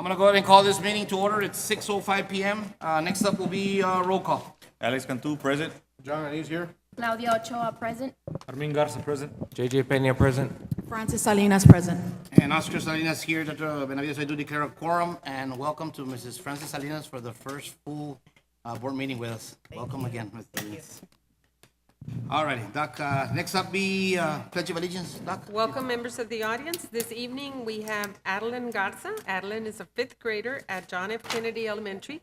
I'm going to go ahead and call this meeting to order. It's 6:05 p.m. Next up will be roll call. Alex Cantu, present. John, are you here? Claudia Ochoa, present. Armin Garza, present. JJ Peña, present. Francis Salinas, present. And Oscar Salinas here. Dr. Benavides, I do declare a quorum. And welcome to Mrs. Francis Salinas for the first full board meeting with us. Welcome again, Ms. Salinas. All righty, Doc. Next up be Pledge of Allegiance. Doc? Welcome, members of the audience. This evening, we have Adeline Garza. Adeline is a fifth grader at John F. Kennedy Elementary.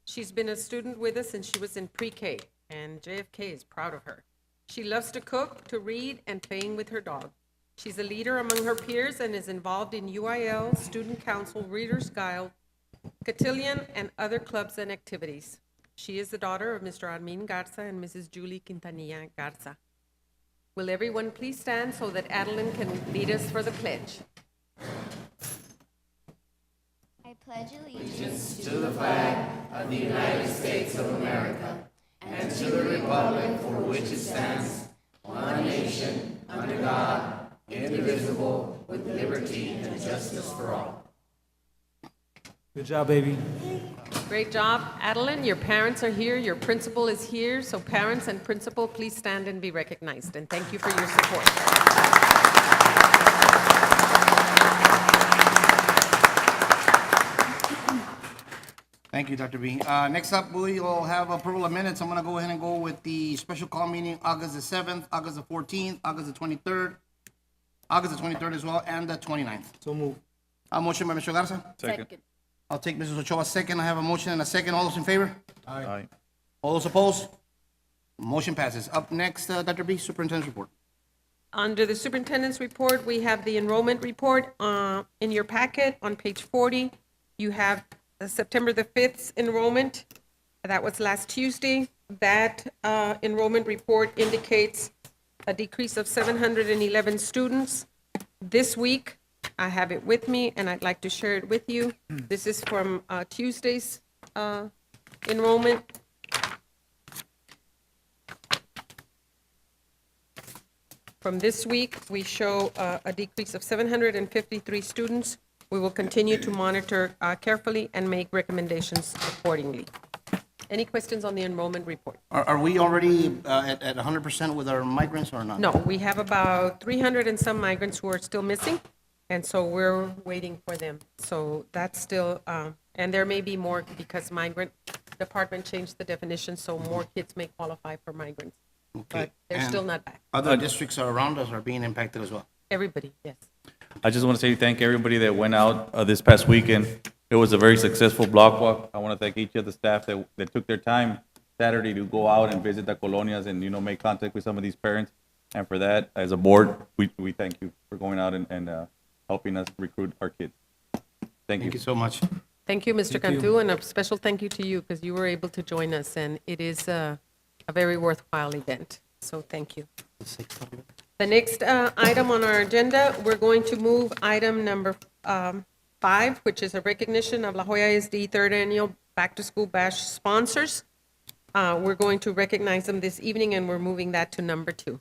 She's been a student with us since she was in pre-K, and JFK is proud of her. She loves to cook, to read, and playing with her dog. She's a leader among her peers and is involved in UIL, Student Council, Reader's Guild, Cotillion, and other clubs and activities. She is the daughter of Mr. Armin Garza and Mrs. Julie Quintanilla Garza. Will everyone please stand so that Adeline can lead us for the pledge? I pledge allegiance allegiance to the flag of the United States of America and to the republic for which it stands, one nation, under God, indivisible, with liberty and justice for all. Good job, baby. Great job, Adeline. Your parents are here. Your principal is here. So parents and principal, please stand and be recognized. And thank you for your support. Thank you, Dr. B. Next up, we will have approval of minutes. I'm going to go ahead and go with the special call meeting August the 7th, August the 14th, August the 23rd, August the 23rd as well, and the 29th. So move. A motion by Mr. Garza. Second. I'll take Mrs. Ochoa second. I have a motion and a second. All those in favor? Aye. All those opposed? Motion passes. Up next, Dr. B, Superintendent's report. Under the superintendent's report, we have the enrollment report in your packet on page 40. You have the September the 5th enrollment. That was last Tuesday. That enrollment report indicates a decrease of 711 students. This week, I have it with me, and I'd like to share it with you. This is from Tuesday's enrollment. From this week, we show a decrease of 753 students. We will continue to monitor carefully and make recommendations accordingly. Any questions on the enrollment report? Are we already at 100% with our migrants or not? No, we have about 300 and some migrants who are still missing, and so we're waiting for them. So that's still, and there may be more because migrant department changed the definition, so more kids may qualify for migrants. Okay. But they're And still not back. Other districts around us are being impacted as well. Everybody, yes. I just want to say thank everybody that went out this past weekend. It was a very successful block walk. I want to thank each of the staff that took their time Saturday to go out and visit the colonias and, make contact with some of these parents. And for that, as a board, we thank you for going out and helping us recruit our kids. Thank you. Thank you so much. Thank you, Mr. Cantu, and a special thank you to you because you were able to join us, and it is a very worthwhile event. So thank you. The next item on our agenda, we're going to move item number 5, which is a recognition of La Jolla ISD third annual Back to School Bash sponsors. We're going to recognize them this evening, and we're moving that to number 2.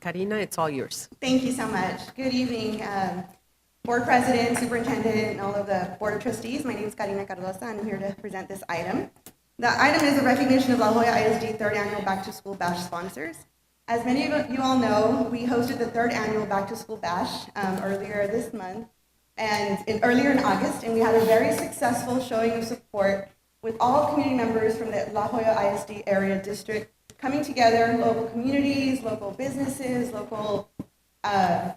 Karina, it's all yours. Thank you so much. Good evening, Board President, Superintendent, and all of the Board of Trustees. My name is Karina Cardosa, and I'm here to present this item. The item is a recognition of La Jolla ISD third annual Back to School Bash sponsors. As many of you all know, we hosted the third annual Back to School Bash earlier this month, and earlier in August, and we had a very successful showing of support with all community members from the La Jolla ISD area district coming together, local communities, local businesses, local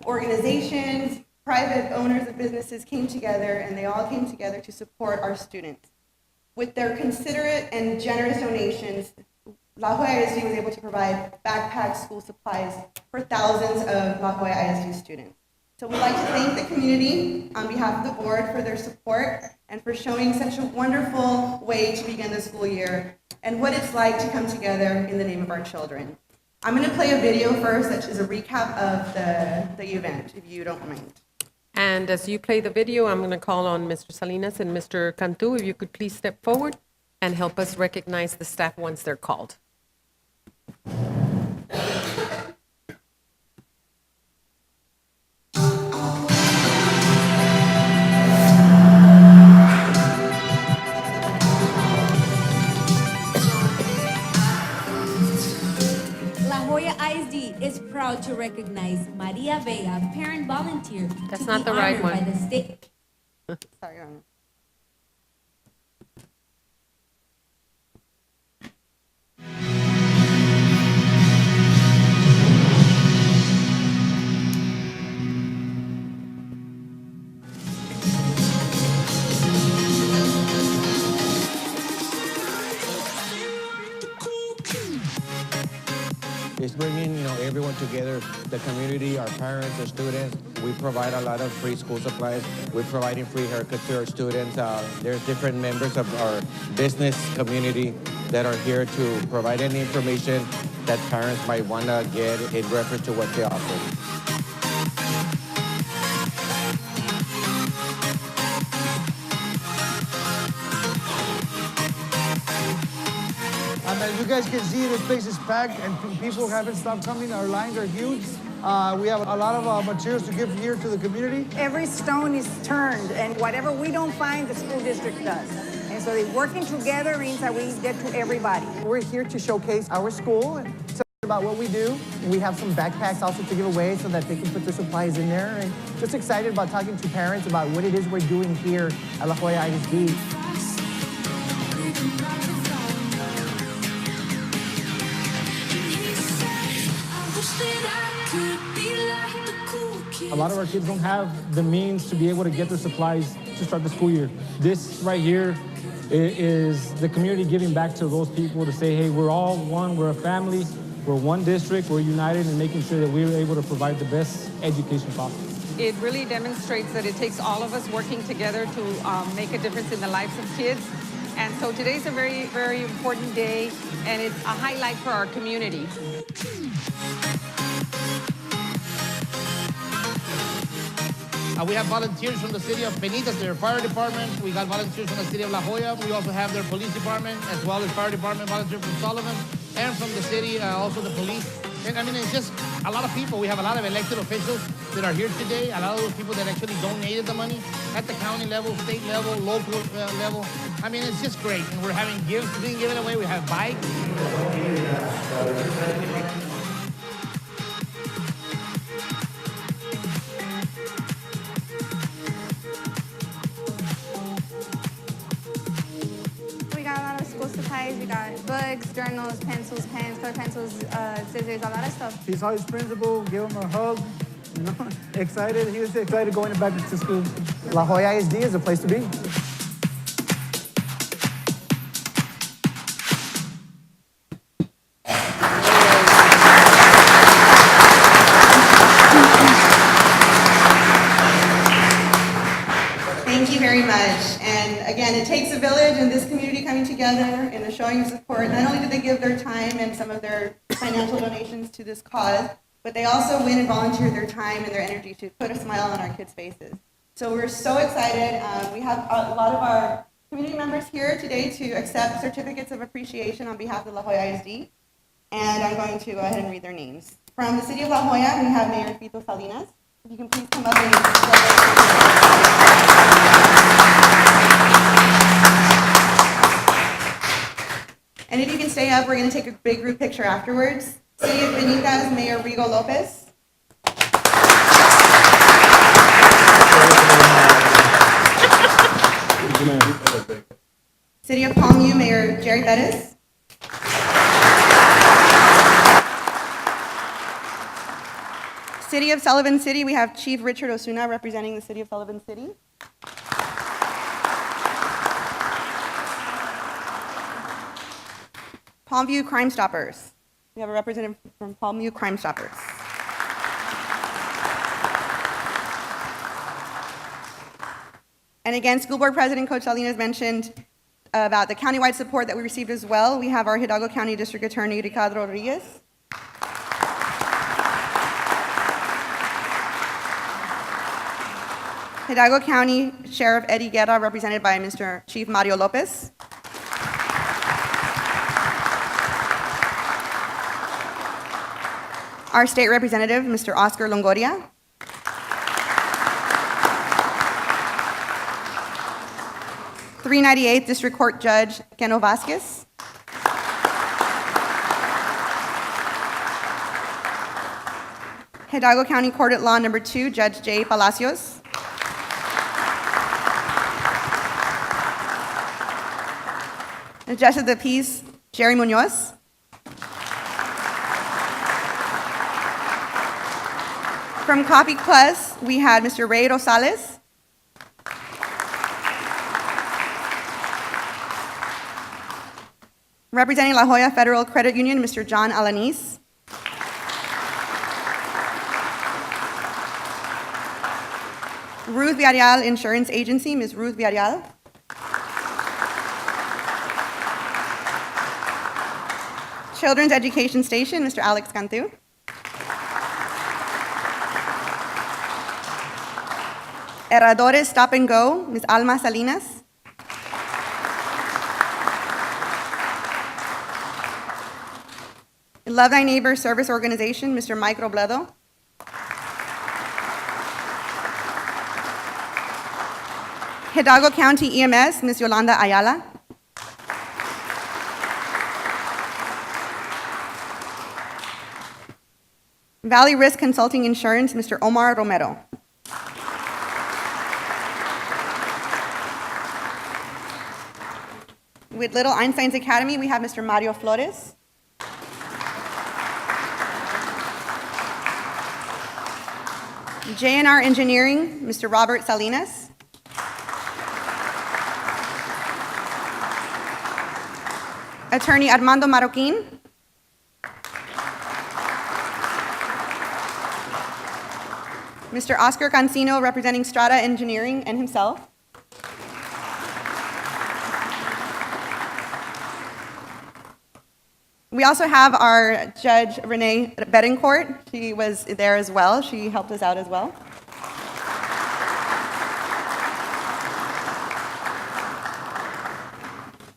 organizations, private owners of businesses came together, and they all came together to support our students. With their considerate and generous donations, La Jolla ISD was able to provide backpacks, school supplies for thousands of La Jolla ISD students. So we'd like to thank the community on behalf of the board for their support and for showing such a wonderful way to begin the school year and what it's like to come together in the name of our children. I'm going to play a video first that is a recap of the event, if you don't mind. And as you play the video, I'm going to call on Mr. Salinas and Mr. Cantu, if you could please step forward and help us recognize the staff once they're called. ISD is proud to recognize Maria Vega, parent volunteer, That's to not be the right honored by one. the state. Sorry, Your Honor. It's bringing, everyone together, the community, our parents, the students. We provide a lot of free school supplies. We're providing free haircuts to our students. There's different members of our business community that are here to provide any information that parents might want to get in reference to what they offer. As you guys can see, this place is packed and people haven't stopped coming. Our lines are huge. We have a lot of materials to give here to the community. Every stone is turned, and whatever we don't find, the school district does. And so working together means that we get to everybody. We're here to showcase our school and tell about what we do. We have some backpacks also to give away so that they can put their supplies in there. And just excited about talking to parents about what it is we're doing here at La Joya ISD. A lot of our kids don't have the means to be able to get their supplies to start the school year. This right here is the community giving back to those people to say, hey, we're all one, we're a family, we're one district, we're united in making sure that we're able to provide the best education possible. It really demonstrates that it takes all of us working together to make a difference in the lives of kids. And so today's a very, very important day, and it's a highlight for our community. We have volunteers from the city of Penitas, their fire department. We got volunteers from the city of La Joya. We also have their police department, as well as fire department volunteers from Sullivan, and from the city, also the police. And I mean, it's just a lot of people. We have a lot of elected officials that are here today. A lot of those people that actually donated the money at the county level, state level, local level. I mean, it's just great. And we're having gifts being given away. We have bikes. We got a lot of school supplies. We got books, journals, pencils, pens, color pencils, scissors, a lot of stuff. He saw his principal, gave him a hug. Excited. He was excited going back to school. La Joya ISD is a place to be. Thank you very much. And again, it takes a village and this community coming together and the showing of support. Not only did they give their time and some of their financial donations to this cause, but they also went and volunteered their time and their energy to put a smile on our kids' faces. So we're so excited. We have a lot of our community members here today to accept certificates of appreciation on behalf of La Joya ISD. And I'm going to go ahead and read their names. From the city of La Joya, we have Mayor Fito Salinas. If you can please come up and and if you can stay up, we're going to take a big group picture afterwards. City of Penitas, Mayor Rigo Lopez. City of Palmview, Mayor Jerry Bettis. City of Sullivan City, we have Chief Richard Osuna representing the City of Sullivan City. Palmview Crime Stoppers. We have a representative from Palmview Crime Stoppers. And again, School Board President Coach Salinas mentioned about the countywide support that we received as well. We have our Hidalgo County District Attorney Ricardo Rodriguez. Hidalgo County Sheriff Eddie Guerra, represented by Mr. Chief Mario Lopez. Our state representative, Mr. Oscar Longoria. .398th District Court Judge Keno Vasquez. Hidalgo County Court at Law Number 2, Judge J. Palacios. The Justice of the Peace, Jerry Munoz. From Copy Plus, we had Mr. Ray Rosales. Representing La Jolla Federal Credit Union, Mr. John Alanis. Ruth Villarreal Insurance Agency, Ms. Ruth Villarreal. Children's Education Station, Mr. Alex Cantu. Herradores Stop and Go, Ms. Alma Salinas. Love Thy Neighbor Service Organization, Mr. Mike Robledo. Hidalgo County EMS, Ms. Yolanda Ayala. Valley Risk Consulting Insurance, Mr. Omar Romero. With Little Einstein's Academy, we have Mr. Mario Flores. JNR Engineering, Mr. Robert Salinas. Attorney Armando Marroquin. Mr. Oscar Cancino, representing Strata Engineering and himself. We also have our Judge Renee Betancourt. She was there as well. She helped us out as well.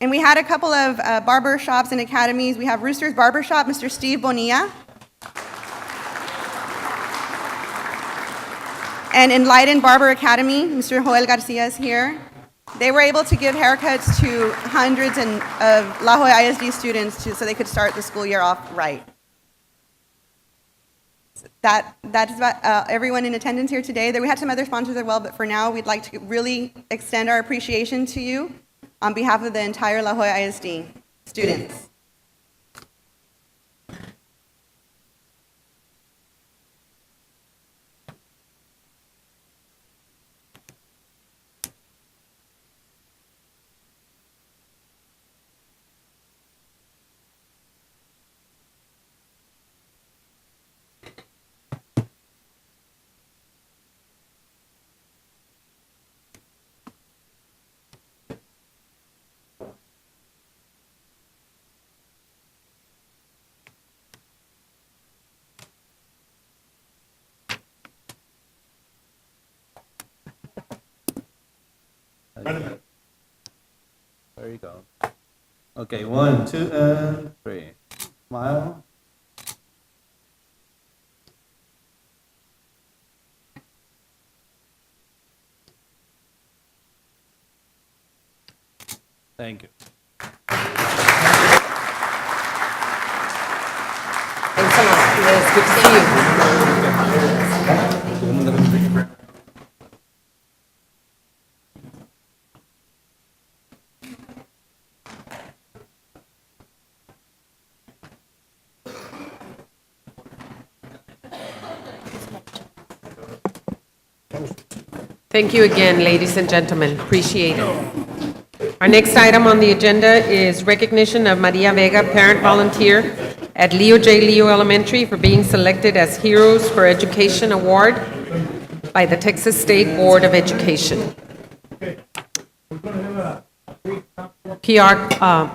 And we had a couple of barber shops and academies. We have Rooster's Barber Shop, Mr. Steve Bonilla. And Enlightened Barber Academy, Mr. Joel Garcia is here. They were able to give haircuts to hundreds of La Jolla ISD students so they could start the school year off right. That's about everyone in attendance here today. We had some other sponsors as well, but for now, we'd like to really extend our appreciation to you on behalf of the entire La Jolla ISD students. There you go. Okay, 1, 2, and 3. Smile. Thank you. Thanks a lot. It's good to see you. Thank you again, ladies and gentlemen. Appreciate it. Our next item on the agenda is recognition of Maria Vega, parent volunteer at Leo J. Leo Elementary for being selected as Heroes for Education Award by the Texas State Board of Education. PR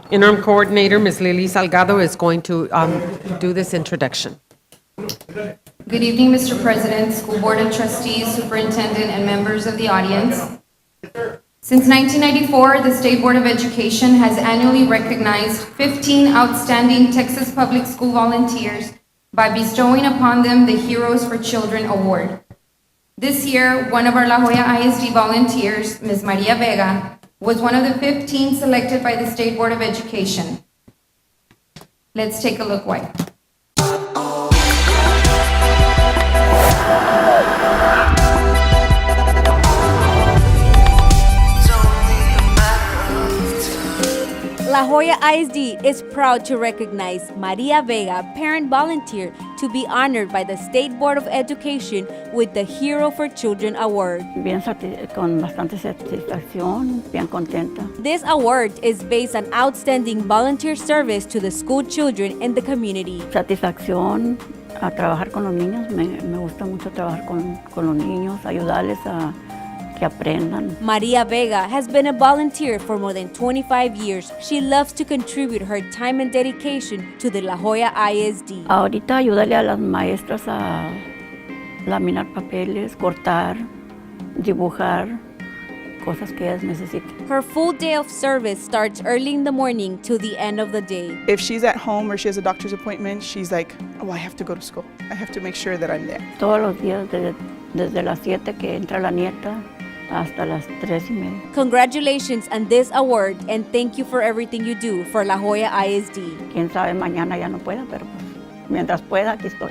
Interim Coordinator, Ms. Lily Salgado, is going to do this introduction. Good evening, Mr. President, School Board of Trustees, Superintendent, and members of the audience. Since 1994, the State Board of Education has annually recognized 15 outstanding Texas public school volunteers by bestowing upon them the Heroes for Children Award. This year, one of our La Jolla ISD volunteers, Ms. Maria Vega, was one of the 15 selected by the State Board of Education. Let's take a look why. La Jolla ISD is proud to recognize Maria Vega, parent volunteer, to be honored by the State Board of Education with the Hero for Children Award. Con bastante satisfacción, bien contenta. This award is based on outstanding volunteer service to the school children in the community. Satisfacción a trabajar con los niños, me gusta mucho trabajar con los niños, ayudarles a que aprendan. Maria Vega has been a volunteer for more than 25 years. She loves to contribute her time and dedication to the La Jolla ISD. Ahorita ayudarle a las maestras a laminar papeles, cortar, dibujar, cosas que ellas necesiten. Her full day of service starts early in the morning till the end of the day. If she's at home or she has a doctor's appointment, she's like, oh, I have to go to school. I have to make sure that I'm there. Todos los días, desde las 7 que entra la nieta, hasta las 3:30. Congratulations on this award and thank you for everything you do for La Jolla ISD. Quién sabe, mañana ya no pueda, pero pues, mientras pueda, aquí estoy.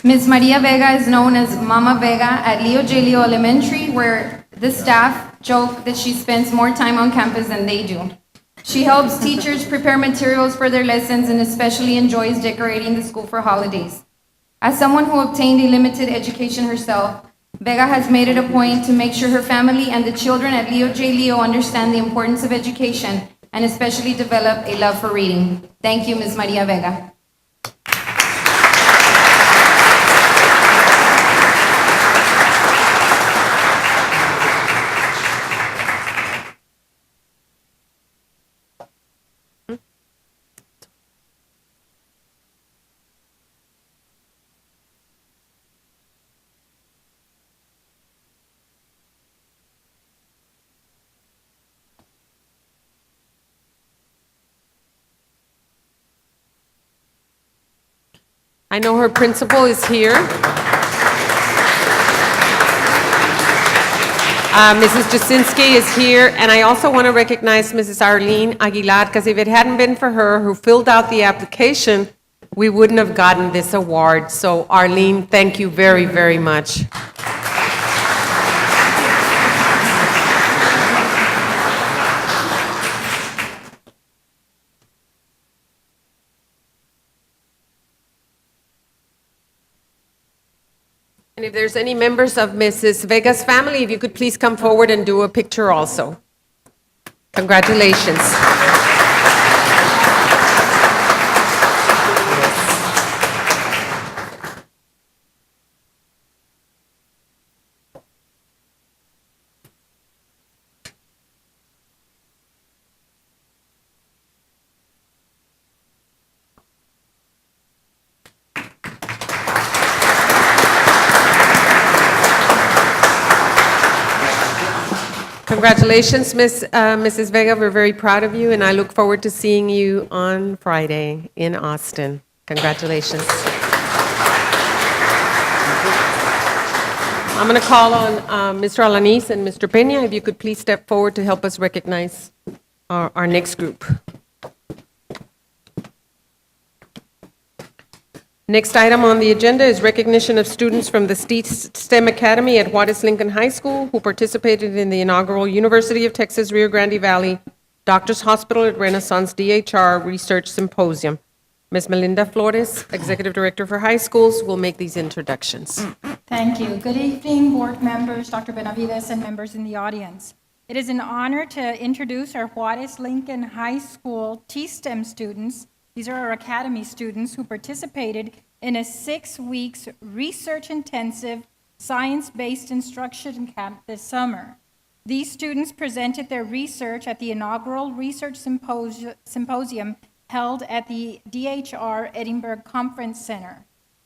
Ms. Maria Vega is known as Mama Vega at Leo J. Leo Elementary, where the staff joke that she spends more time on campus than they do. She helps teachers prepare materials for their lessons and especially enjoys decorating the school for holidays. As someone who obtained a limited education herself, Vega has made it a point to make sure her family and the children at Leo J. Leo understand the importance of education and especially develop a love for reading. Thank you, Ms. Maria Vega. I know her principal is here. Mrs. Jasinski is here, and I also want to recognize Mrs. Arlene Aguilar, because if it hadn't been for her who filled out the application, we wouldn't have gotten this award. So Arlene, thank you very, very much. And if there's any members of Mrs. Vega's family, if you could please come forward and do a picture also. Congratulations. Congratulations, Mrs. Vega. We're very proud of you, and I look forward to seeing you on Friday in Austin. Congratulations. I'm going to call on Mr. Alanis and Mr. Peña. If you could please step forward to help us recognize our next group. Next item on the agenda is recognition of students from the STEM Academy at Juarez Lincoln High School who participated in the inaugural University of Texas Rio Grande Valley Doctors Hospital at Renaissance DHR Research Symposium. Ms. Melinda Flores, Executive Director for High Schools, will make these introductions. Thank you. Good evening, board members, Dr. Benavides, and members in the audience. It is an honor to introduce our Juarez Lincoln High School T-STEM students. These are our academy students who participated in a 6-week research-intensive, science-based instruction camp this summer. These students presented their research at the inaugural research symposium held at the DHR Edinburgh Conference Center.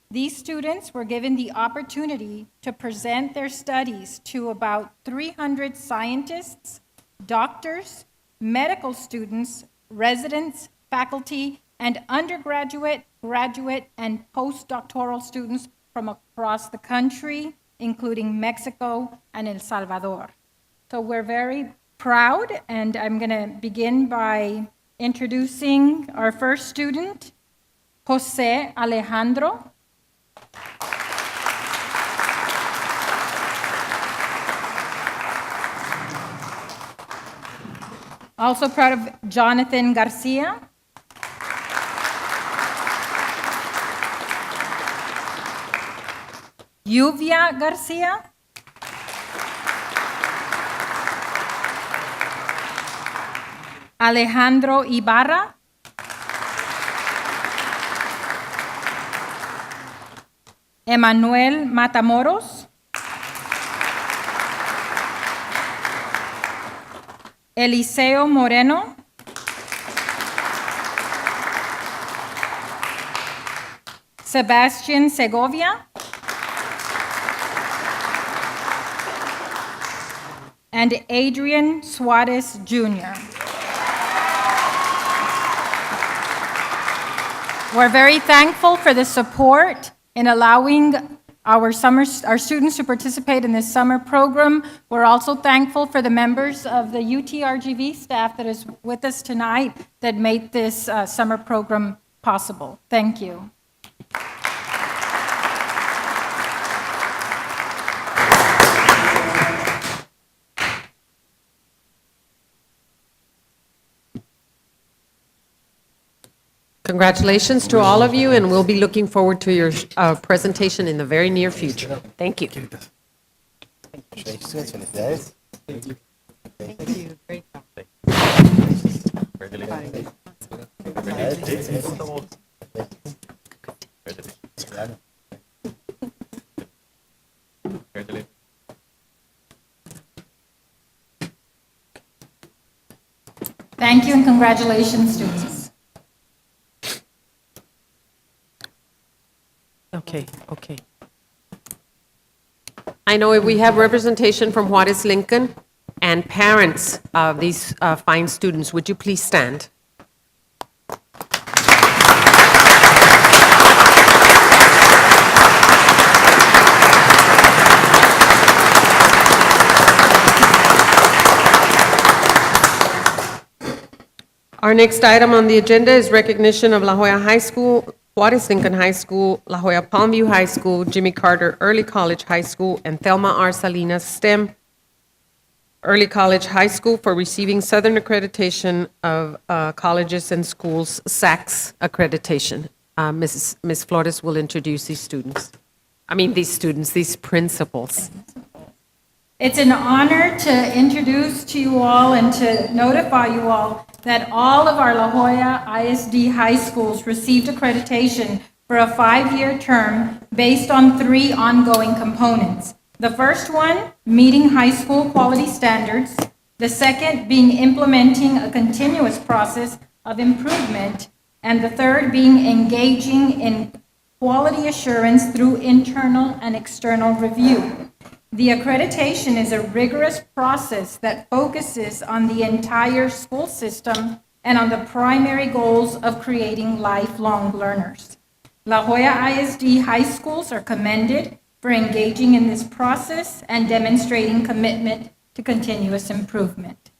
These students were given the opportunity to present their studies to about 300 scientists, doctors, medical students, residents, faculty, and undergraduate, graduate, and postdoctoral students from across the country, including Mexico and El Salvador. So we're very proud, and I'm going to begin by introducing our first student, Jose Alejandro. Also proud of Jonathan Garcia. Lluvia Garcia. Alejandro Ibarra. Emanuel Matamoros. Eliseo Moreno. Sebastian Segovia. And Adrian Suarez Jr. We're very thankful for the support in allowing our students to participate in this summer program. We're also thankful for the members of the UTRGV staff that is with us tonight that made this summer program possible. Thank you. Congratulations to all of you, and we'll be looking forward to your presentation in the very near future. Thank you. Thank you and congratulations, students. Okay. I know we have representation from Juarez Lincoln and parents of these fine students. Would you please stand? Our next item on the agenda is recognition of La Jolla High School, Juarez Lincoln High School, La Jolla Palmview High School, Jimmy Carter Early College High School, and Thelma R. Salinas STEM Early College High School for receiving Southern Accreditation of Colleges and Schools, SACS accreditation. Ms. Flores will introduce these principals. It's an honor to introduce to you all and to notify you all that all of our La Jolla ISD high schools received accreditation for a 5-year term based on 3 ongoing components. The first one, meeting high school quality standards. The second being implementing a continuous process of improvement. And the third being engaging in quality assurance through internal and external review. The accreditation is a rigorous process that focuses on the entire school system and on the primary goals of creating lifelong learners. La Jolla ISD high schools are commended for engaging in this process and demonstrating commitment to continuous improvement.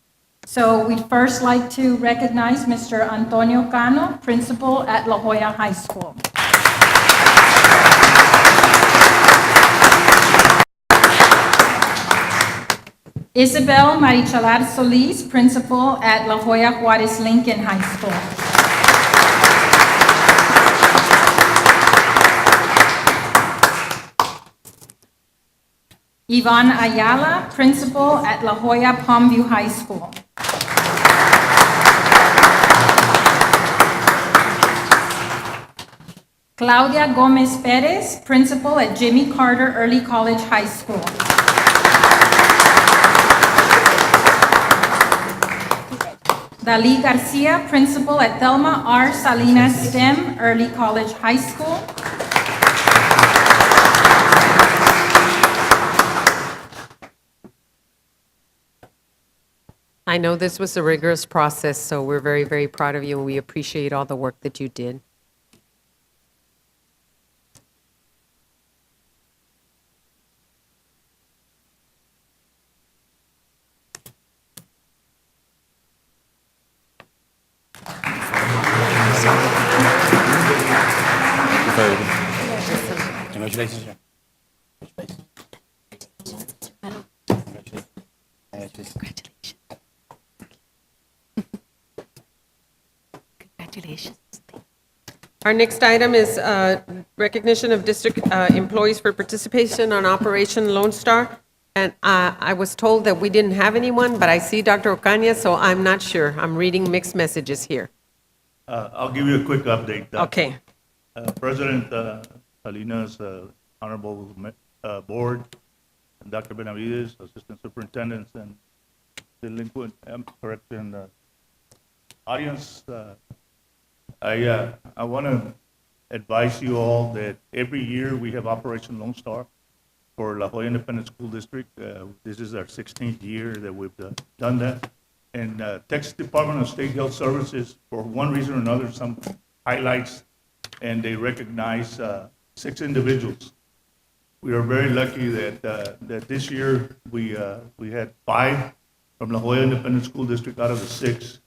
So we'd first like to recognize Mr. Antonio Cano, principal at La Jolla High School. Isabel Marichalar Solis, principal at La Jolla Juarez Lincoln High School. Yvonne Ayala, principal at La Jolla Palmview High School. Claudia Gomez Perez, principal at Jimmy Carter Early College High School. Dali Garcia, principal at Thelma R. Salinas STEM Early College High School. I know this was a rigorous process, so we're very, very proud of you, and we appreciate all the work that you did. Congratulations, sir. Congratulations. Our next item is recognition of district employees for participation on Operation Lone Star. And I was told that we didn't have anyone, but I see Dr. Ocaña, so I'm not sure. I'm reading mixed messages here. I'll give you a quick update. Okay. President Salinas, Honorable Board, and Dr. Benavides, Assistant Superintendents, and delinquent correction audience. I want to advise you all that every year we have Operation Lone Star for La Joya Independent School District. This is our 16th year that we've done that. And Texas Department of State Health Services, for one reason or another, some highlights, and they recognize 6 individuals. We are very lucky that this year we had 5 from La Joya Independent School District out of the 6.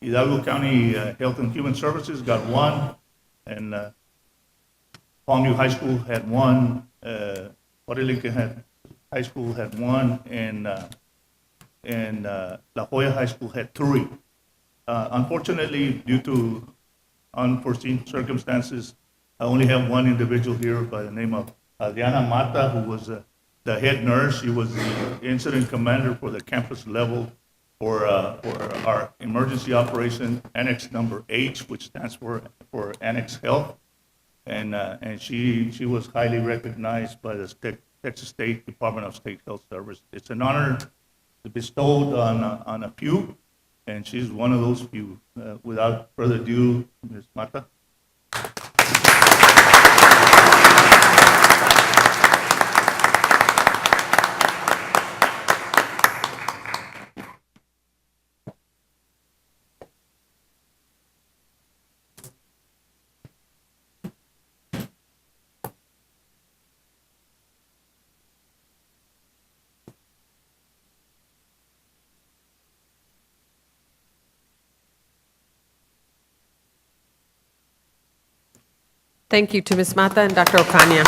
Hidalgo County Health and Human Services got 1, and Palmview High School had 1. Lincoln High School had 1, and La Joya High School had 3. Unfortunately, due to unforeseen circumstances, I only have 1 individual here by the name of Adriana Mata, who was the head nurse. She was the incident commander for the campus level for our emergency operation Annex number H, which stands for Annex Health. And she was highly recognized by the Texas State Department of State Health Service. It's an honor bestowed on a few, and she's one of those few. Without further ado, Ms. Mata. Thank you to Ms. Mata and Dr. Ocaña.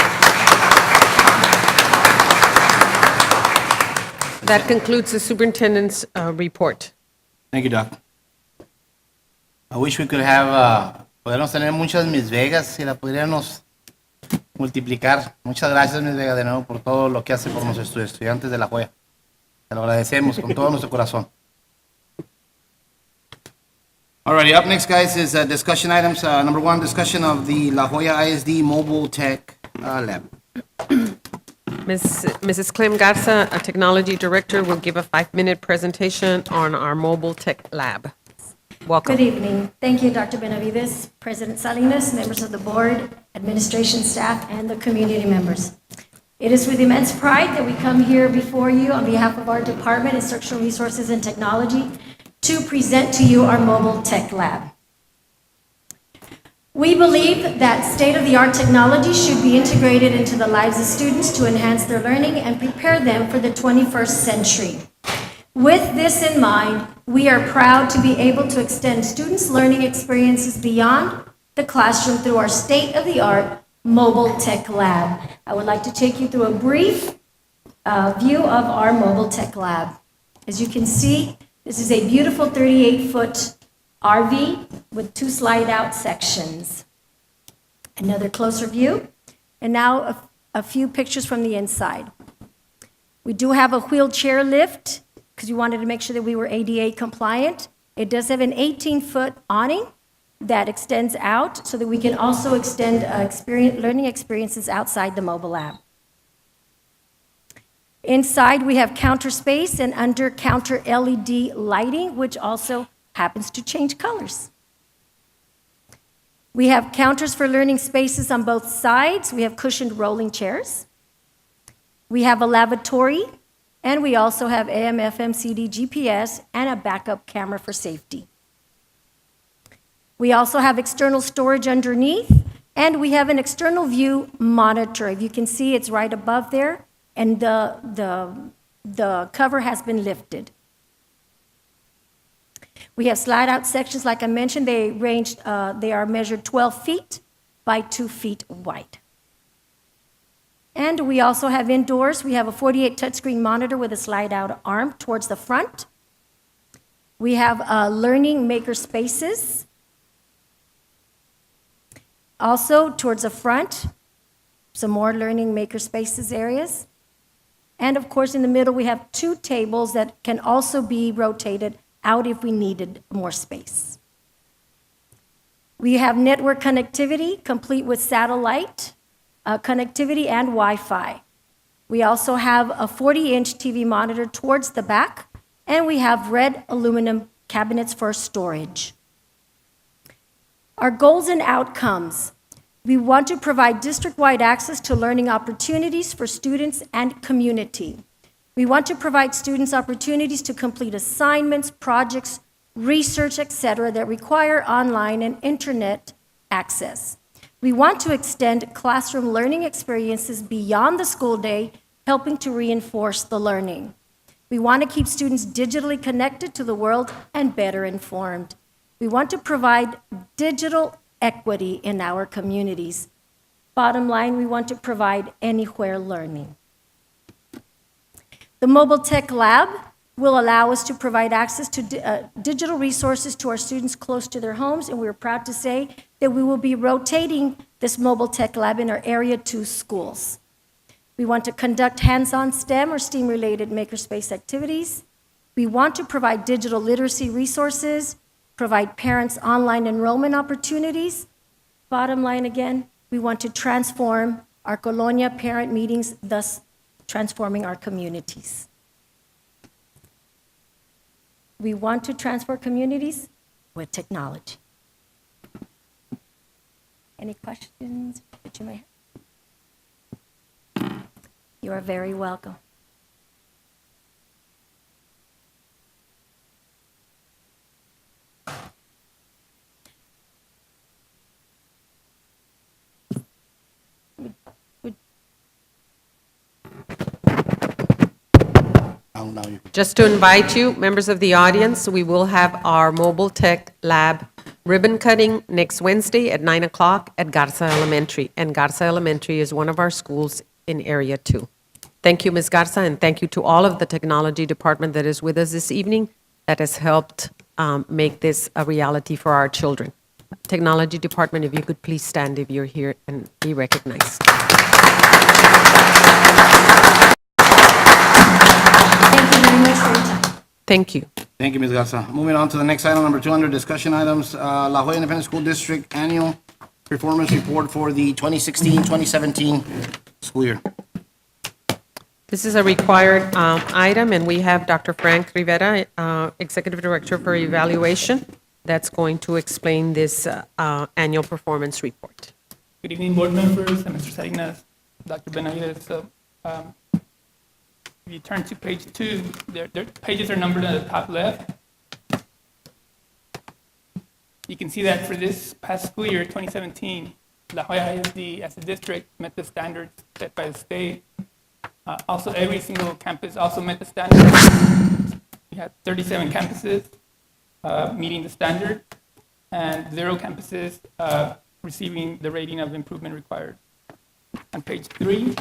That concludes the superintendent's report. Thank you, Doc. I wish we could have, podemos tener muchas Miss Vegas si la pudiéramos multiplicar. Muchas gracias, Miss Vega, de nuevo por todo lo que hace por nuestros estudiantes de La Joya. Te lo agradecemos con todo nuestro corazón. Alrighty, up next, guys, is discussion items. Number 1, discussion of the La Joya ISD Mobile Tech Lab. Mrs. Clem Garza, a technology director, will give a 5-minute presentation on our mobile tech lab. Welcome. Good evening. Thank you, Dr. Benavides, President Salinas, members of the board, administration staff, and the community members. It is with immense pride that we come here before you on behalf of our Department of Instructional Resources and Technology to present to you our mobile tech lab. We believe that state-of-the-art technology should be integrated into the lives of students to enhance their learning and prepare them for the 21st century. With this in mind, we are proud to be able to extend students' learning experiences beyond the classroom through our state-of-the-art mobile tech lab. I would like to take you through a brief view of our mobile tech lab. As you can see, this is a beautiful 38-foot RV with 2 slide-out sections. Another closer view. And now a few pictures from the inside. We do have a wheelchair lift because we wanted to make sure that we were ADA compliant. It does have an 18-foot awning that extends out so that we can also extend learning experiences outside the mobile lab. Inside, we have counter space and under counter LED lighting, which also happens to change colors. We have counters for learning spaces on both sides. We have cushioned rolling chairs. We have a lavatory, and we also have AM, FM, CD, GPS, and a backup camera for safety. We also have external storage underneath, and we have an external view monitor. If you can see, it's right above there, and the cover has been lifted. We have slide-out sections, like I mentioned, they are measured 12 feet by 2 feet wide. And we also have indoors, we have a 48 touchscreen monitor with a slide-out arm towards the front. We have learning maker spaces. Also, towards the front, some more learning maker spaces areas. And of course, in the middle, we have 2 tables that can also be rotated out if we needed more space. We have network connectivity, complete with satellite connectivity and Wi-Fi. We also have a 40-inch TV monitor towards the back, and we have red aluminum cabinets for storage. Our goals and outcomes. We want to provide district-wide access to learning opportunities for students and community. We want to provide students opportunities to complete assignments, projects, research, etc., that require online and internet access. We want to extend classroom learning experiences beyond the school day, helping to reinforce the learning. We want to keep students digitally connected to the world and better informed. We want to provide digital equity in our communities. Bottom line, we want to provide anywhere learning. The Mobile Tech Lab will allow us to provide access to digital resources to our students close to their homes, and we're proud to say that we will be rotating this Mobile Tech Lab in our Area 2 schools. We want to conduct hands-on STEM or STEAM-related makerspace activities. We want to provide digital literacy resources, provide parents online enrollment opportunities. Bottom line again, we want to transform our Colonia parent meetings, thus transforming our communities. We want to transform communities with technology. Any questions that you may have? You are very welcome. Just to invite you, members of the audience, we will have our Mobile Tech Lab ribbon cutting next Wednesday at 9 o'clock at Garza Elementary. And Garza Elementary is one of our schools in Area 2. Thank you, Ms. Garza, and thank you to all of the technology department that is with us this evening that has helped make this a reality for our children. Technology department, if you could please stand if you're here and be recognized. Thank you very much for your time. Thank you. Thank you, Ms. Garza. Moving on to the next item, number 2 under discussion items, La Joya Independent School District Annual Performance Report for the 2016-2017 school year. This is a required item, and we have Dr. Frank Rivera, Executive Director for Evaluation, that's going to explain this annual performance report. Good evening, board members, and Mr. Salinas, Dr. Benavides. So, if you turn to page 2, their pages are numbered at the top left. You can see that for this past school year, 2017, La Joya ISD as a district met the standards set by the state. Also, every single campus also met the standards. We had 37 campuses meeting the standard, and 0 campuses receiving the rating of improvement required. On page 3,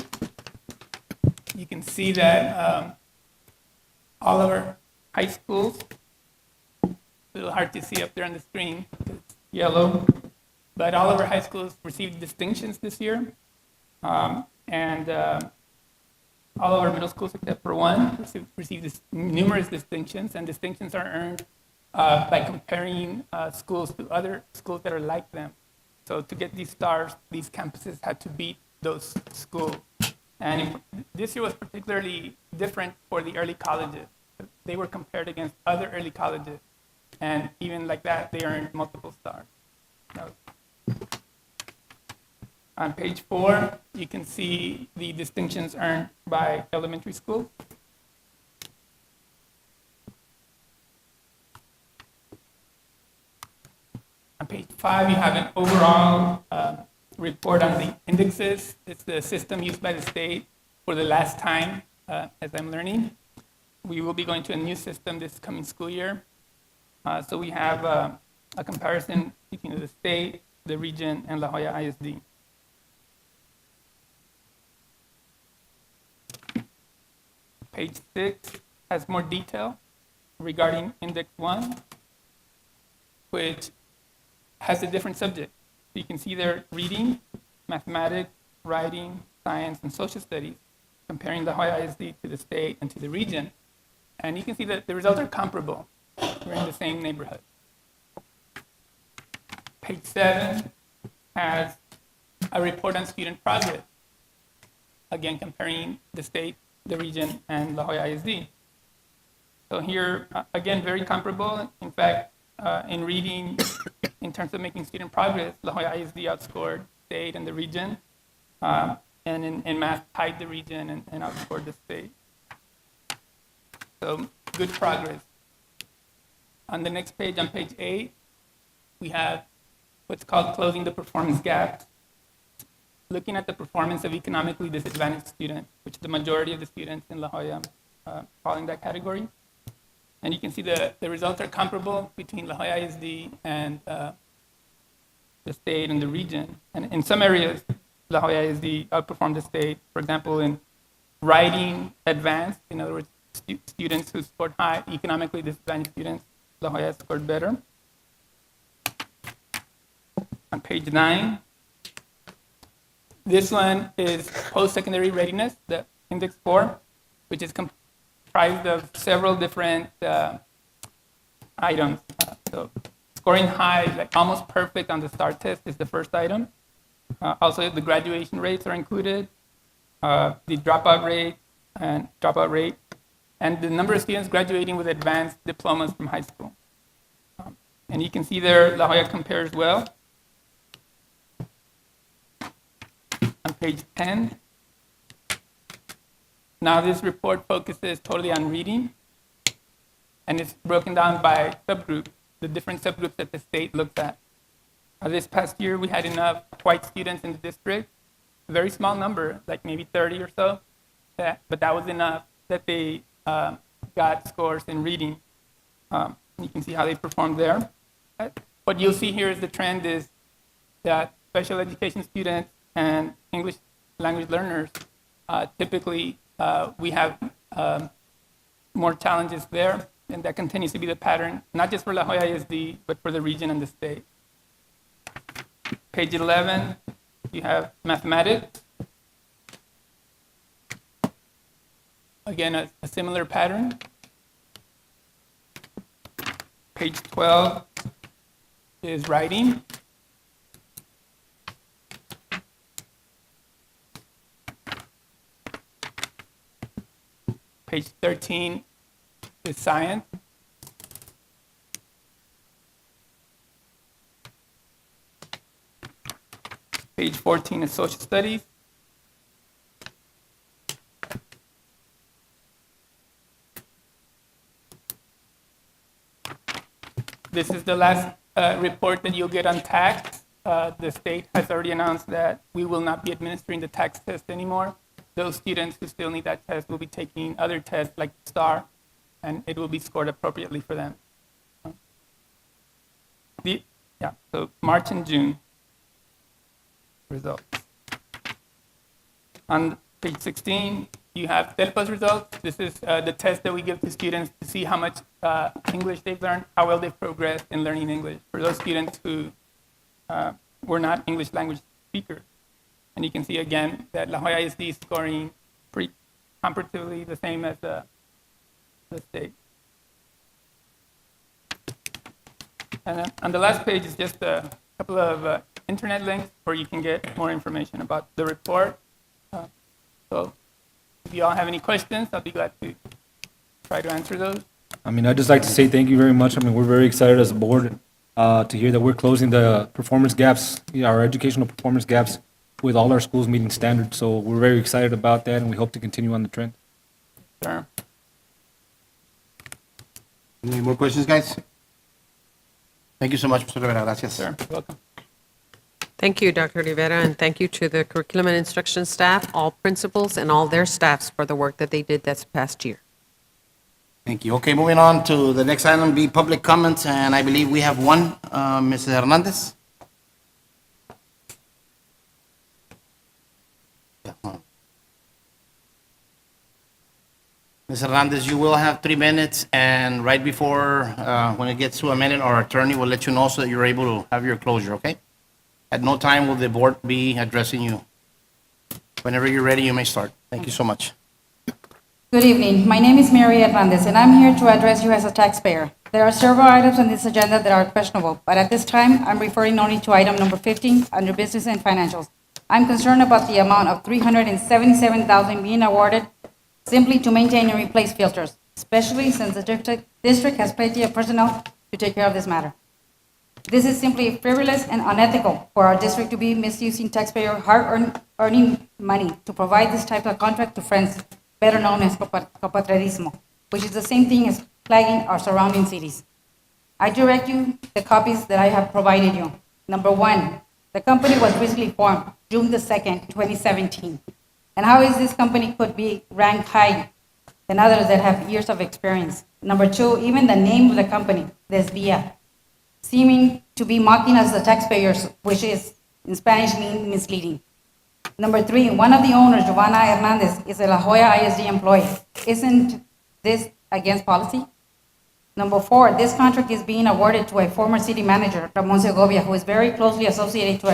you can see that all of our high schools, a little hard to see up there on the screen, it's yellow, but all of our high schools received distinctions this year. And all of our middle schools, except for one, received numerous distinctions, and distinctions are earned by comparing schools to other schools that are like them. So to get these stars, these campuses had to beat those schools. And this year was particularly different for the early colleges. They were compared against other early colleges, and even like that, they earned multiple stars. On page 4, you can see the distinctions earned by elementary schools. On page 5, you have an overall report on the indexes. It's the system used by the state for the last time, as I'm learning. We will be going to a new system this coming school year. So we have a comparison between the state, the region, and La Jolla ISD. Page 6 has more detail regarding Index 1, which has a different subject. So you can see there reading, mathematics, writing, science, and social studies, comparing La Jolla ISD to the state and to the region. And you can see that the results are comparable. We're in the same neighborhood. Page 7 has a report on student progress, again comparing the state, the region, and La Jolla ISD. So here, again, very comparable. In fact, in reading, in terms of making student progress, La Jolla ISD outscored state and the region, and in math tied the region and outscored the state. So good progress. On the next page, on page 8, we have what's called closing the performance gap, looking at the performance of economically disadvantaged students, which the majority of the students in La Jolla fall in that category. And you can see the results are comparable between La Jolla ISD and the state and the region. And in some areas, La Jolla ISD outperformed the state. For example, in writing advanced, in other words, students who scored high, economically disadvantaged students, La Jolla scored better. On page 9, this one is post-secondary readiness, the Index 4, which is comprised of several different items. So scoring high, like almost perfect on the STAR test is the first item. Also, the graduation rates are included, the dropout rate, and the number of students graduating with advanced diplomas from high school. And you can see there, La Jolla compares well. On page 10, now this report focuses totally on reading, and it's broken down by subgroups, the different subgroups that the state looks at. This past year, we had enough white students in the district, a very small number, like maybe 30 or so, but that was enough that they got scores in reading. You can see how they performed there. What you'll see here is the trend is that special education students and English language learners, typically we have more challenges there, and that continues to be the pattern, not just for La Jolla ISD, but for the region and the state. Page 11, you have mathematics. Again, a similar pattern. Page 12 is writing. Page 13 is science. Page 14 is social studies. This is the last report that you'll get on tax. The state has already announced that we will not be administering the tax test anymore. Those students who still need that test will be taking other tests like STAR, and it will be scored appropriately for them. So March and June results. On page 16, you have TELPA's results. This is the test that we give to students to see how much English they've learned, how well they've progressed in learning English for those students who were not English language speakers. And you can see again that La Jolla ISD is scoring pretty comparatively the same as the state. And then on the last page is just a couple of internet links where you can get more information about the report. So if you all have any questions, I'll be glad to try to answer those. I'd just like to say thank you very much. We're very excited as a board to hear that we're closing the performance gaps, our educational performance gaps, with all our schools meeting standards. So we're very excited about that, and we hope to continue on the trend. Sure. Any more questions, guys? Thank you so much, Mr. Rivera. Gracias. Sure. Welcome. Thank you, Dr. Rivera, and thank you to the curriculum and instruction staff, all principals, and all their staffs for the work that they did this past year. Thank you. Okay, moving on to the next item, be public comments, and I believe we have one, Mrs. Hernandez. Ms. Hernandez, you will have 3 minutes, and right before, when it gets to a minute, our attorney will let you know so that you're able to have your closure, okay? At no time will the board be addressing you. Whenever you're ready, you may start. Thank you so much. Good evening. My name is Mary Hernandez, and I'm here to address you as a taxpayer. There are several items on this agenda that are questionable, but at this time, I'm referring only to item number 15 under Business and Financials. I'm concerned about the amount of $377,000 being awarded simply to maintain and replace filters, especially since the district has plenty of personnel to take care of this matter. This is simply frivolous and unethical for our district to be misusing taxpayer hard-earning money to provide this type of contract to friends, better known as copatradismo, which is the same thing as flagging our surrounding cities. I direct you the copies that I have provided you. Number 1, the company was recently formed June the 2nd, 2017. And how is this company could be ranked high than others that have years of experience? Number 2, even the name of the company, Desvia, seeming to be mocking us the taxpayers, which is in Spanish mean misleading. Number 3, one of the owners, Giovanna Hernandez, is a La Jolla ISD employee. Isn't this against policy? Number 4, this contract is being awarded to a former city manager, Ramon Segovia, who is very closely associated to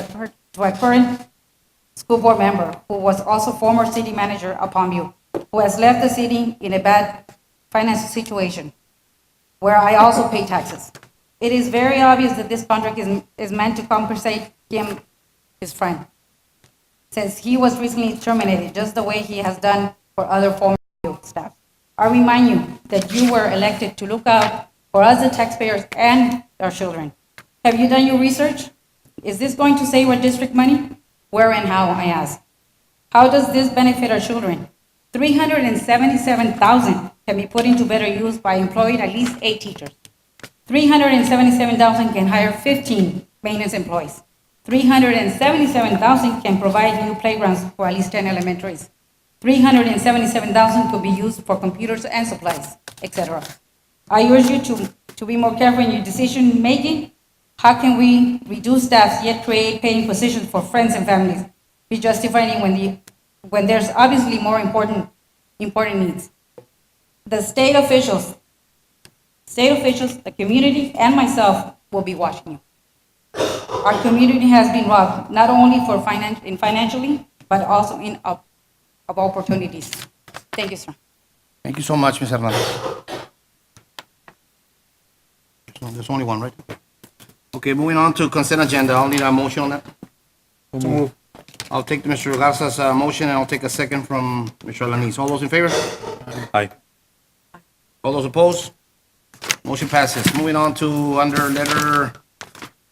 a current school board member, who was also former city manager of Palmview, who has left the city in a bad financial situation, where I also pay taxes. It is very obvious that this contract is meant to compensate him, his friend, since he was recently terminated, just the way he has done for other former staff. I remind you that you were elected to look out for us, the taxpayers, and our children. Have you done your research? Is this going to save our district money? Where and how, I ask. How does this benefit our children? $377,000 can be put into better use by employing at least 8 teachers. $377,000 can hire 15 maintenance employees. $377,000 can provide new playgrounds for at least 10 elementaries. $377,000 could be used for computers and supplies, etc. I urge you to be more careful in your decision making. How can we reduce staff yet create paying positions for friends and families? Be justifying when there's obviously more important needs. The state officials, the community, and myself will be watching you. Our community has been robbed not only for financially, but also in of opportunities. Thank you, sir. Thank you so much, Ms. Hernandez. There's only one, right? Okay, moving on to consent agenda. I'll need a motion on that. So move. I'll take Mr. Garza's motion, and I'll take a second from Mr. Alanis. All those in favor? Aye. All those opposed? Motion passes. Moving on to under letter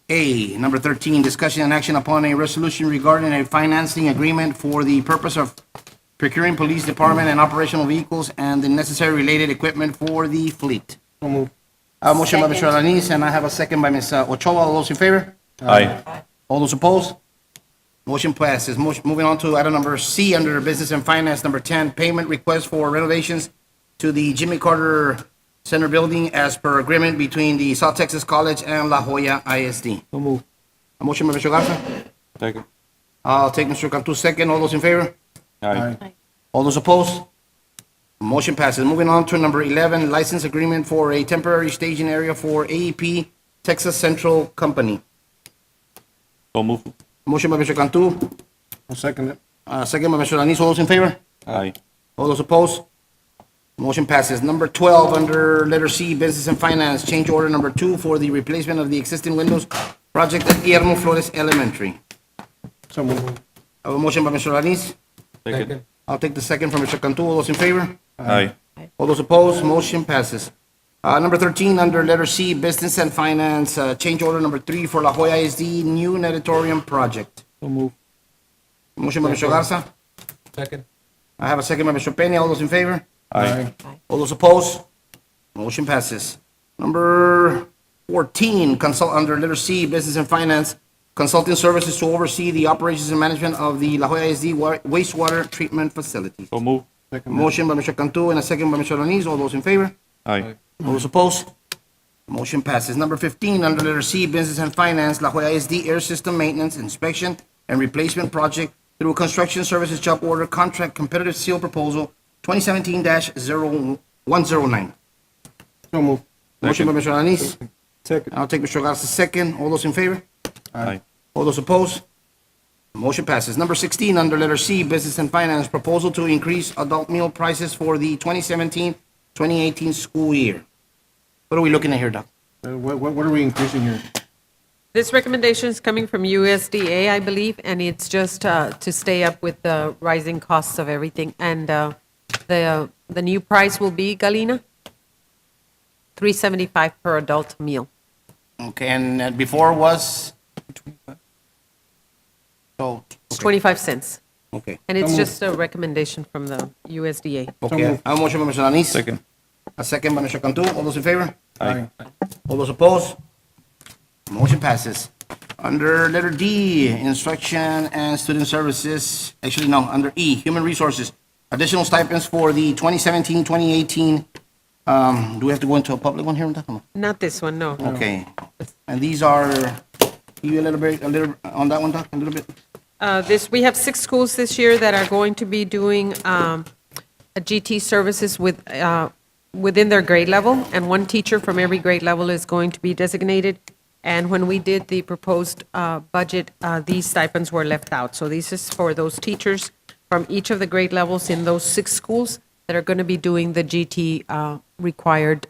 A, number 13, discussion and action upon a resolution regarding a financing agreement for the purpose of procuring police department and operational vehicles and the necessary related equipment for the fleet. So move. I have a motion by Mr. Alanis, and I have a second by Ms. Ochoa. All those in favor? Aye. All those opposed? Motion passes. Moving on to item number C under Business and Finance, number 10, payment request for renovations to the Jimmy Carter Center building as per agreement between the South Texas College and La Jolla ISD. So move. A motion by Mr. Garza. Second. I'll take Mr. Cantu's second. All those in favor? Aye. All those opposed? Motion passes. Moving on to number 11, license agreement for a temporary staging area for AEP Texas Central Company. So move. Motion by Mr. Cantu. I'll second it. Second by Mr. Lanis. All those in favor? Aye. All those opposed? Motion passes. Number 12, under letter C, Business and Finance, change order number 2 for the replacement of the existing windows project at Guillermo Flores Elementary. So move. I have a motion by Mr. Lanis. Second. I'll take the second from Mr. Cantu. All those in favor? Aye. All those opposed? Motion passes. Number 13, under letter C, Business and Finance, change order number 3 for La Jolla ISD new natatorium project. So move. Motion by Mr. Garza. Second. I have a second by Mr. Peña. All those in favor? Aye. All those opposed? Motion passes. Number 14, consult under letter C, Business and Finance, consulting services to oversee the operations and management of the La Jolla ISD wastewater treatment facility. So move. Motion by Mr. Cantu and a second by Mr. Lanis. All those in favor? Aye. All those opposed? Motion passes. Number 15, under letter C, Business and Finance, La Joya ISD Air System Maintenance, Inspection, and Replacement Project through a Construction Services Job Order Contract Competitive Seal Proposal 2017-0109. So move. Motion by Mr. Alanis. Second. I'll take Mr. Garza's second. All those in favor? Aye. All those opposed? Motion passes. Number 16, under letter C, Business and Finance, proposal to increase adult meal prices for the 2017-2018 school year. What are we looking at here, Doc? What are we increasing here? This recommendation is coming from USDA, I believe, and it's just to stay up with the rising costs of everything. And the new price will be, Galina? $3.75 per adult meal. Okay, and before was? So, It's 25 cents. okay. And it's just a recommendation from the USDA. Okay, I have a motion by Mr. Alanis. Second. A second by Mr. Cantu. All those in favor? Aye. All those opposed? Motion passes. Under letter D, Instruction and Student Services, actually, no, under E, Human Resources, additional stipends for the 2017-2018. Do we have to go into a public one here? Not this one, no. Okay. And these are, give you a little on that one, Doc, a little bit? We have 6 schools this year that are going to be doing a GT services within their grade level, and 1 teacher from every grade level is going to be designated. And when we did the proposed budget, these stipends were left out. So this is for those teachers from each of the grade levels in those 6 schools that are going to be doing the GT required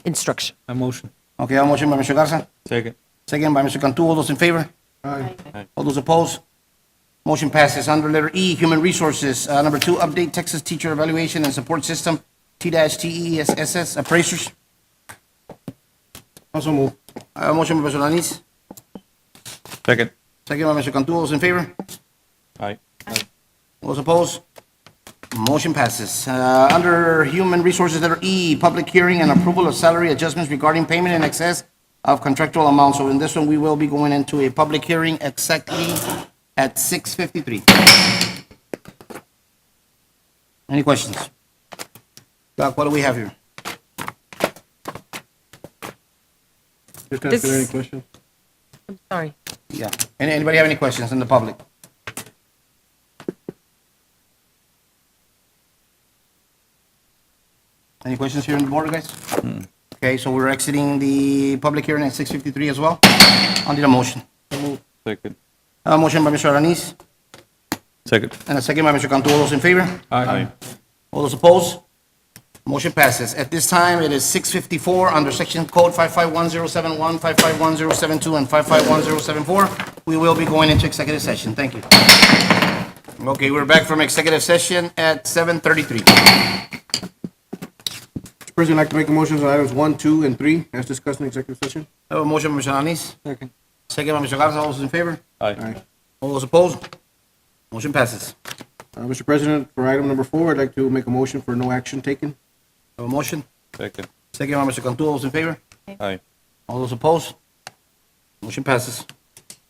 instruction. A motion. Okay, I have a motion by Mr. Garza. Second. Second by Mr. Cantu. All those in favor? Aye. All those opposed? Motion passes. Under letter E, Human Resources, number 2, update Texas Teacher Evaluation and Support System, T-TESS appraisers. Also move. I have a motion by Mr. Alanis. Second. Second by Mr. Cantu. All those in favor? Aye. All those opposed? Motion passes. Under Human Resources, letter E, public hearing and approval of salary adjustments regarding payment in excess of contractual amounts. So in this one, we will be going into a public hearing exactly at 6:53. Any questions? Doc, what do we have here? Just This- answer any questions? I'm sorry. Yeah. Anybody have any questions in the public? Any questions here on the board, guys? Okay, so we're exiting the public hearing at 6:53 as well. I'll need a motion. Second. A motion by Mr. Alanis Second. and a second by Mr. Cantu. All those in favor? Aye. All those opposed? Motion passes. At this time, it is 6:54 under Section Code 551071, 551072, and 551074. We will be going into executive session. Thank you. Okay, we're back from executive session at 7:33. Mr. President, I'd like to make a motion on items 1, 2, and 3 as discussed in executive session. I have a motion by Mr. Alanis. Second. Second by Mr. Garza. All those in favor? Aye. All those opposed? Motion passes. Mr. President, for item number 4, I'd like to make a motion for no action taken. I have a motion. Second. Second by Mr. Cantu. All those in favor? Aye. All those opposed? Motion passes.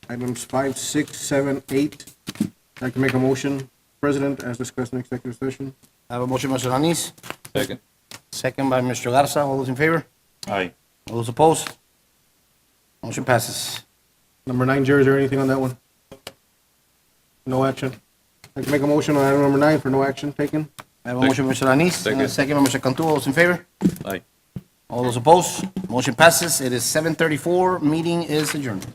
Items 5, 6, 7, 8. I'd like to make a motion, President, as discussed in executive session. I have a motion by Mr. Alanis. Second. Second by Mr. Garza. All those in favor? Aye. All those opposed? Motion passes. Number 9, Jerry, is there anything on that one? No action. I'd like to make a motion on item number 9 for no action taken. I have a motion by Mr. Alanis and a second by Mr. Cantu. All those in favor? Aye. All those opposed? Motion passes. It is 7:34. Meeting is adjourned.